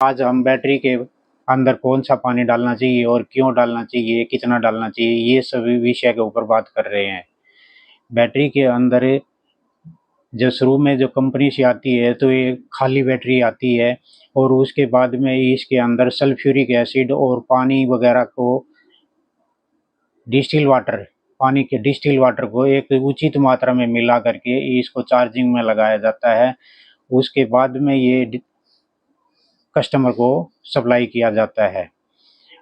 आज हम बैटरी के अंदर कौन सा पानी डालना चाहिए और क्यों डालना चाहिए, कितना डालना चाहिए, ये सभी विषय के ऊपर बात कर रहे हैं। बैटरी के अंदर जो शुरू में जो कंपनी से आती है तो ये खाली बैटरी आती है और उसके बाद में इसके अंदर सल्फ्यूरिक एसिड और पानी वगैरह को पानी के डिस्टिल वाटर को एक उचित मात्रा में मिला करके इसको चार्जिंग में लगाया जाता है। उसके बाद में ये कस्टमर को सप्लाई किया जाता है।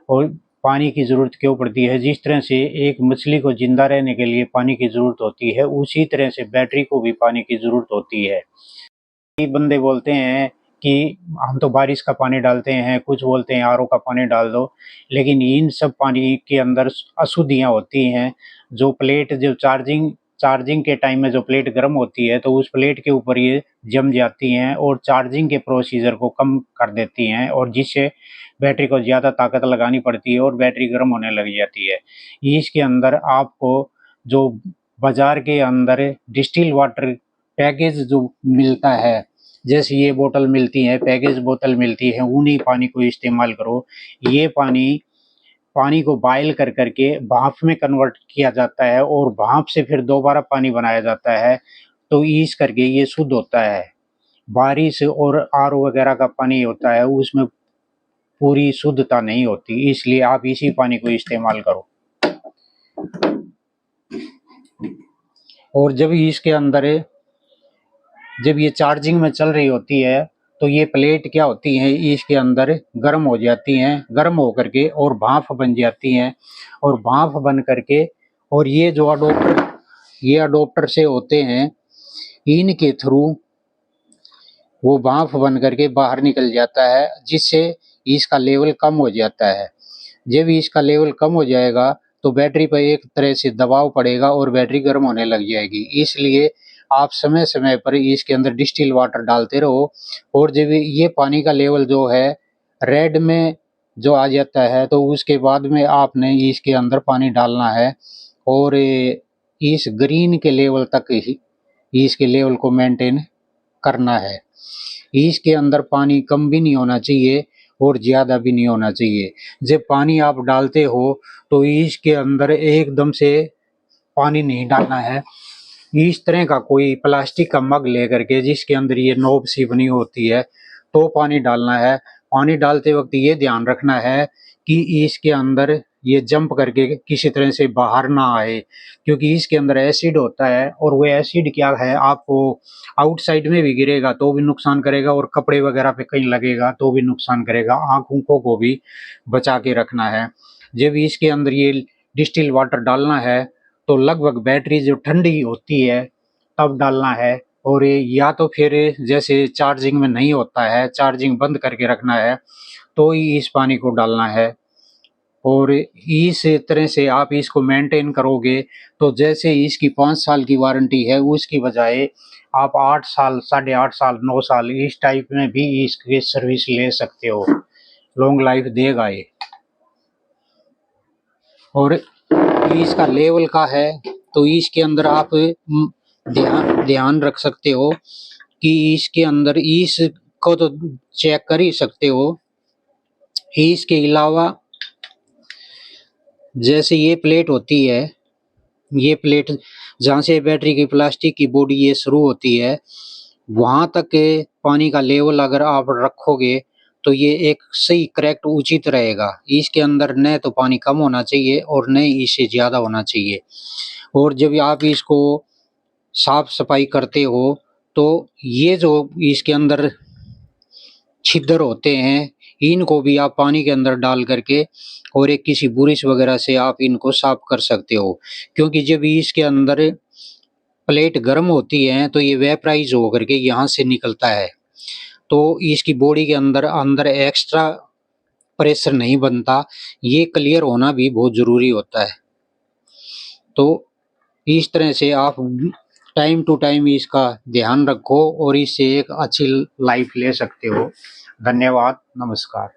और पानी की ज़रूरत क्यों पड़ती है? जिस तरह से एक मछली को जिंदा रहने के लिए पानी की ज़रूरत होती है, उसी तरह से बैटरी को भी पानी की ज़रूरत होती है। कई बंदे बोलते हैं कि हम तो बारिश का पानी डालते हैं, कुछ बोलते हैं आरओ का पानी डाल दो, लेकिन इन सब पानी के अंदर अशुद्धियाँ होती हैं। जो प्लेट जो चार्जिंग के टाइम में जो प्लेट गर्म होती है तो उस प्लेट के ऊपर ये जम जाती हैं और चार्जिंग के प्रोसीजर को कम कर देती हैं और जिससे बैटरी को ज़्यादा ताकत लगानी पड़ती है और बैटरी गर्म होने लग जाती है। इसके अंदर आपको जो बाज़ार के अंदर डिस्टिल वाटर पैकेज जो मिलता है, जैसे ये बोतल मिलती है, पैकेज बोतल मिलती है, उन्हीं पानी को इस्तेमाल करो। ये पानी को बॉयल कर करके भाप में कन्वर्ट किया जाता है और भाप से फिर दोबारा पानी बनाया जाता है, तो इस करके ये शुद्ध होता है। बारिश और आरओ वगैरह का पानी होता है उसमें पूरी शुद्धता नहीं होती, इसलिए आप इसी पानी को इस्तेमाल करो। और जब ये चार्जिंग में चल रही होती है तो ये प्लेट क्या होती है, इसके अंदर गर्म हो जाती हैं, गर्म हो करके और भाप बन जाती हैं और भाप बन करके और ये अडोप्टर से होते हैं, इनके थ्रू वो भाप बन करके बाहर निकल जाता है, जिससे इसका लेवल कम हो जाता है। जब इसका लेवल कम हो जाएगा तो बैटरी पर एक तरह से दबाव पड़ेगा और बैटरी गर्म होने लग जाएगी। इसलिए आप समय समय पर इसके अंदर डिस्टिल वाटर डालते रहो और जब ये पानी का लेवल जो है रेड में जो आ जाता है तो उसके बाद में आपने इसके अंदर पानी डालना है और इस ग्रीन के लेवल तक ही इसके लेवल को मेंटेन करना है। इसके अंदर पानी कम भी नहीं होना चाहिए और ज़्यादा भी नहीं होना चाहिए। जब पानी आप डालते हो तो इसके अंदर एकदम से पानी नहीं डालना है। इस तरह का कोई प्लास्टिक का मग लेकर के जिसके अंदर ये नोब सी बनी होती है तो पानी डालना है। पानी डालते वक्त ये ध्यान रखना है कि इसके अंदर ये जंप करके किसी तरह से बाहर ना आए, क्योंकि इसके अंदर एसिड होता है और वो एसिड क्या है आपको आउटसाइड में भी गिरेगा तो भी नुकसान करेगा और कपड़े वगैरह पे कहीं लगेगा तो भी नुकसान करेगा। आँखों को भी बचा के रखना है। जब इसके अंदर ये डिस्टिल वाटर डालना है तो लगभग बैटरी जो ठंडी होती है तब डालना है और या तो फिर जैसे चार्जिंग में नहीं होता है, चार्जिंग बंद करके रखना है तो ही इस पानी को डालना है। और इस तरह से आप इसको मेंटेन करोगे तो जैसे इसकी 5 साल की वारंटी है उसकी बजाय आप 8 साल, 8.5 साल, 9 साल इस टाइप में भी इसकी सर्विस ले सकते हो। लॉन्ग लाइफ देगा ये। और इसका लेवल का है तो इसके अंदर आप ध्यान रख सकते हो कि इसके अंदर इसको तो चेक कर ही सकते हो। इसके अलावा जैसे ये प्लेट होती है, ये प्लेट जहाँ से बैटरी की प्लास्टिक की बॉडी ये शुरू होती है वहां तक के पानी का लेवल अगर आप रखोगे तो ये एक सही करेक्ट उचित रहेगा। इसके अंदर न तो पानी कम होना चाहिए और न इससे ज्यादा होना चाहिए। और जब आप इसको साफ सफाई करते हो तो ये जो इसके अंदर छिद्र होते हैं इनको भी आप पानी के अंदर डाल करके और एक किसी बुरिश वगैरह से आप इनको साफ कर सकते हो, क्योंकि जब इसके अंदर प्लेट गर्म होती है तो ये वेपराइज होकर के यहाँ से निकलता है तो इसकी बॉडी के अंदर अंदर एक्स्ट्रा प्रेशर नहीं बनता। ये क्लियर होना भी बहुत जरूरी होता है। तो इस तरह से आप टाइम टू टाइम इसका ध्यान रखो और इससे एक अच्छी लाइफ ले सकते हो। धन्यवाद, नमस्कार।